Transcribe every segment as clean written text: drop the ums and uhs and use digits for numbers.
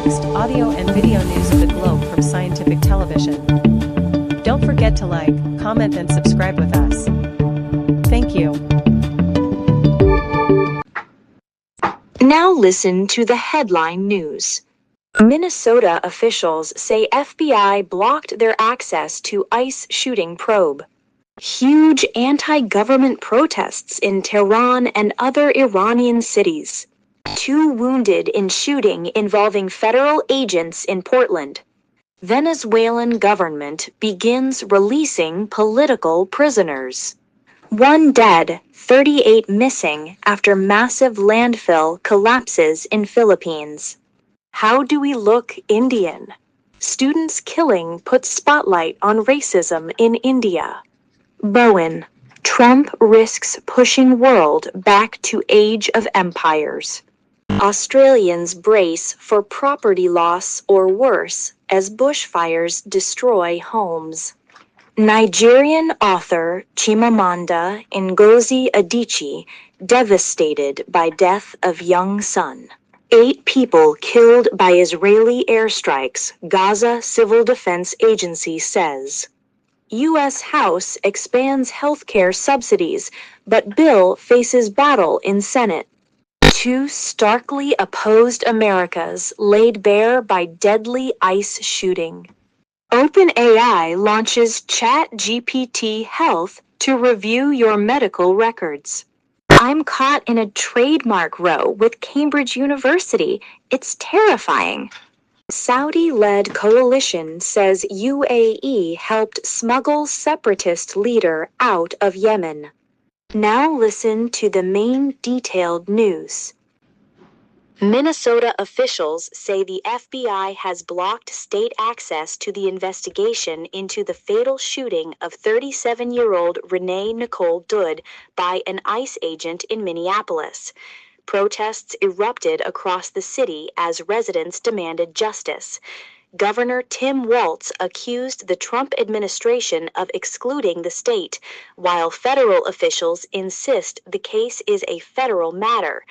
text, audio, and video news of the globe from Scientific Television. Don't forget to like, comment, and subscribe with us. Thank you. Now listen to the headline news. Minnesota officials say FBI blocked their access to ICE shooting probe. Huge anti-government protests in Tehran and other Iranian cities. 2 wounded in shooting involving federal agents in Portland. Venezuelan government begins releasing political prisoners. 1 dead, 38 missing after massive landfill collapses in Philippines. How do we look Indian? Students killing puts spotlight on racism in India. Bowen, Trump risks pushing world back to age of empires. Australians brace for property loss or worse as bushfires destroy homes. Nigerian author Chimamanda Ngozi Adichie devastated by death of young son. 8 people killed by Israeli airstrikes, Gaza Civil Defense Agency says. U.S. House expands healthcare subsidies, but bill faces battle in Senate. 2 starkly opposed Americas laid bare by deadly ICE shooting. OpenAI launches ChatGPT Health to review your medical records. I'm caught in a trademark row with Cambridge University. It's terrifying. Saudi-led coalition says UAE helped smuggle separatist leader out of Yemen. Now listen to the main detailed news. Minnesota officials say the FBI has blocked state access to the investigation into the fatal shooting of 37-year-old Renee Nicole Dood by an ICE agent in Minneapolis. Protests erupted across the city as residents demanded justice. Governor Tim Walz accused the Trump administration of excluding the state, while federal officials insist the case is a federal matter.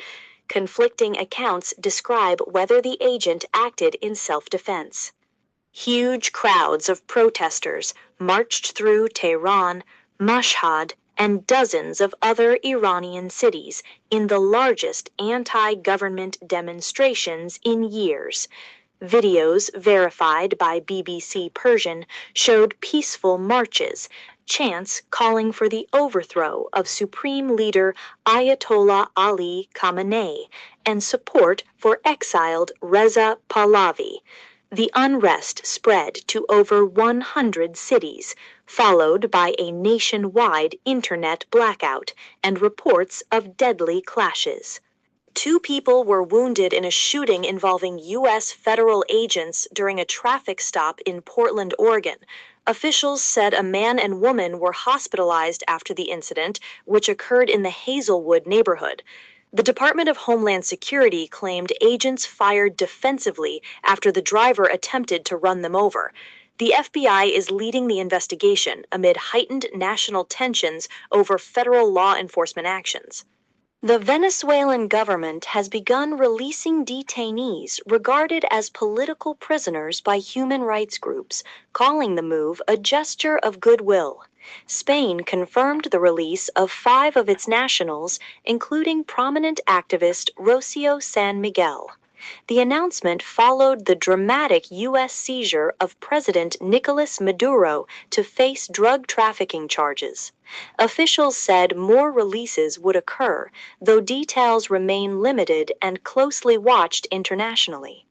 Conflicting accounts describe whether the agent acted in self-defense. Huge crowds of protesters marched through Tehran, Mashhad, and dozens of other Iranian cities in the largest anti-government demonstrations in years. Videos verified by BBC Persian showed peaceful marches, chants calling for the overthrow of Supreme Leader Ayatollah Ali Khamenei and support for exiled Reza Pahlavi. The unrest spread to over 100 cities, followed by a nationwide internet blackout and reports of deadly clashes. 2 people were wounded in a shooting involving U.S. federal agents during a traffic stop in Portland, Oregon. Officials said a man and woman were hospitalized after the incident, which occurred in the Hazelwood neighborhood. The Department of Homeland Security claimed agents fired defensively after the driver attempted to run them over. The FBI is leading the investigation amid heightened national tensions over federal law enforcement actions. The Venezuelan government has begun releasing detainees regarded as political prisoners by human rights groups, calling the move a gesture of goodwill. Spain confirmed the release of 5 of its nationals, including prominent activist Rocio San Miguel. The announcement followed the dramatic U.S. seizure of President Nicolas Maduro to face drug trafficking charges. Officials said more releases would occur, though details remain limited and closely watched internationally.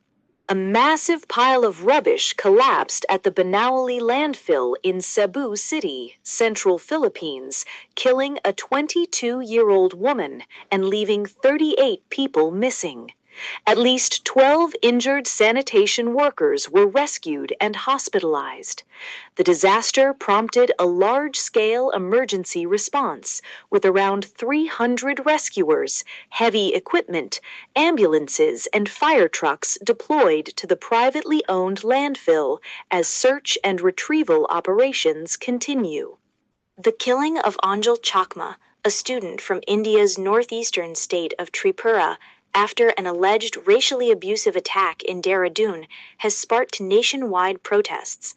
A massive pile of rubbish collapsed at the Banauli landfill in Cebu City, central Philippines, killing a 22-year-old woman and leaving 38 people missing. At least 12 injured sanitation workers were rescued and hospitalized. The disaster prompted a large-scale emergency response, with around 300 rescuers, heavy equipment, ambulances, and fire trucks deployed to the privately owned landfill as search and retrieval operations continue. The killing of Anjal Chakma, a student from India's northeastern state of Tripura, after an alleged racially abusive attack in Dehradun has sparked nationwide protests.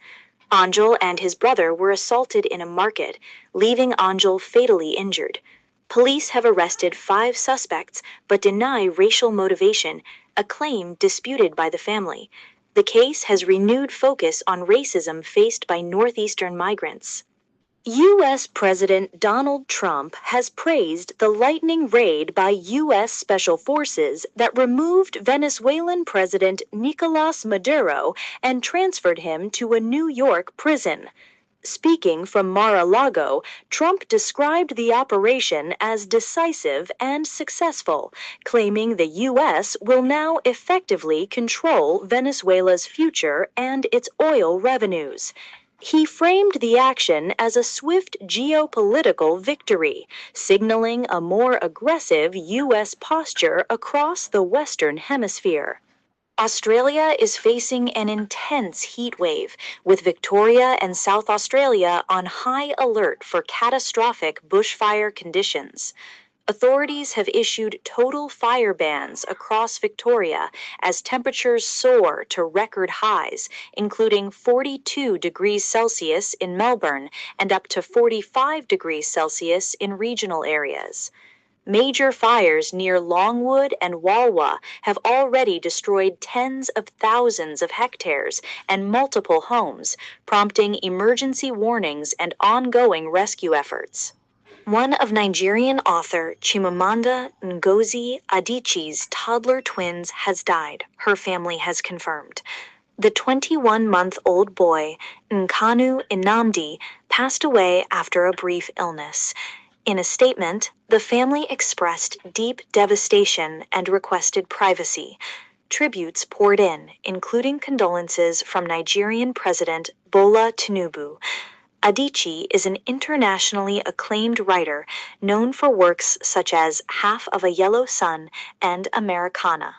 Anjal and his brother were assaulted in a market, leaving Anjal fatally injured. Police have arrested 5 suspects but deny racial motivation, a claim disputed by the family. The case has renewed focus on racism faced by Northeastern migrants. U.S. President Donald Trump has praised the lightning raid by U.S. Special Forces that removed Venezuelan President Nicolas Maduro and transferred him to a New York prison. Speaking from Mar-a-Lago, Trump described the operation as decisive and successful, claiming the U.S. will now effectively control Venezuela's future and its oil revenues. He framed the action as a swift geopolitical victory, signaling a more aggressive U.S. posture across the Western Hemisphere. Australia is facing an intense heat wave, with Victoria and South Australia on high alert for catastrophic bushfire conditions. Authorities have issued total fire bans across Victoria as temperatures soar to record highs, including 42 degrees Celsius in Melbourne and up to 45 degrees Celsius in regional areas. Major fires near Longwood and Walwa have already destroyed tens of thousands of hectares and multiple homes, prompting emergency warnings and ongoing rescue efforts. One of Nigerian author Chimamanda Ngozi Adichie's toddler twins has died, her family has confirmed. The 21-month-old boy, Nkanu Nnamdi, passed away after a brief illness. In a statement, the family expressed deep devastation and requested privacy. Tributes poured in, including condolences from Nigerian President Bola Tinubu. Adichie is an internationally acclaimed writer known for works such as Half of a Yellow Sun and Americana.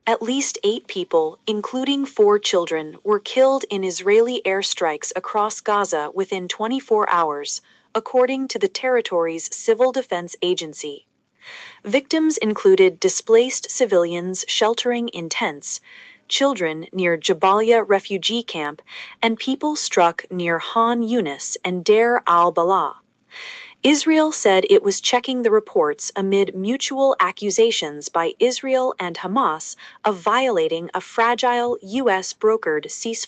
At least 8 people, including 4 children, were killed in Israeli airstrikes across Gaza within 24 hours, according to the territory's Civil Defense Agency. Victims included displaced civilians sheltering in tents, children near Jabalia refugee camp, and people struck near Han Yunis and Deir al-Balah. Israel said it was checking the reports amid mutual accusations by Israel and Hamas of violating a fragile U.S.-brokered ceasefire.